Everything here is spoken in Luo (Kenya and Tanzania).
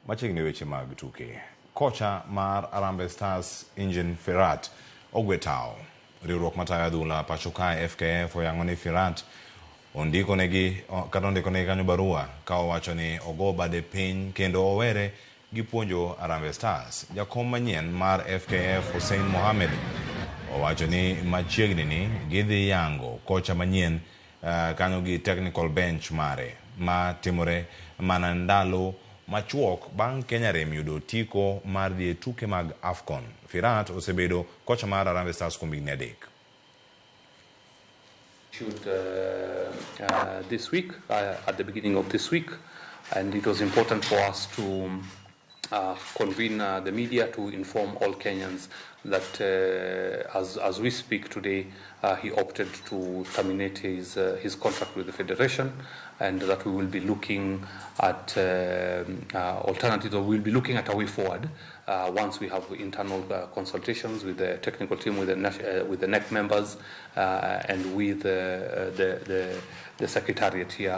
machiegni weche mag tuke. Kocha mar Harambee Stars Engine Firat ogweyo riwruok matayo adhula pacho kae FKF oyango ni Firat ondikonegi kanyo barua ka owacho ni ogo bade piny kendo owere gi puonjo Harambee Stars. Jakom manyien mar FKF Hussein Mohamed owacho ni machiegni ni gidhi yango kocha manyien kanyo gi technical bench mare ma timore mana ndalo machuok bang' Kenya rem yudo tiko mar dhi tuke mag AFCON. Firat osebedo kocha mar Harambee Stars kuom higni 3. This week, at the beginning of this week, and it was important for us to convene the media to inform all Kenyans that as we speak today, he opted to terminate his contract with the Federation, and that we will be looking at alternatives, or we'll be looking at a way forward once we have internal consultations with the technical team, with the NEC members, and with the secretariat here.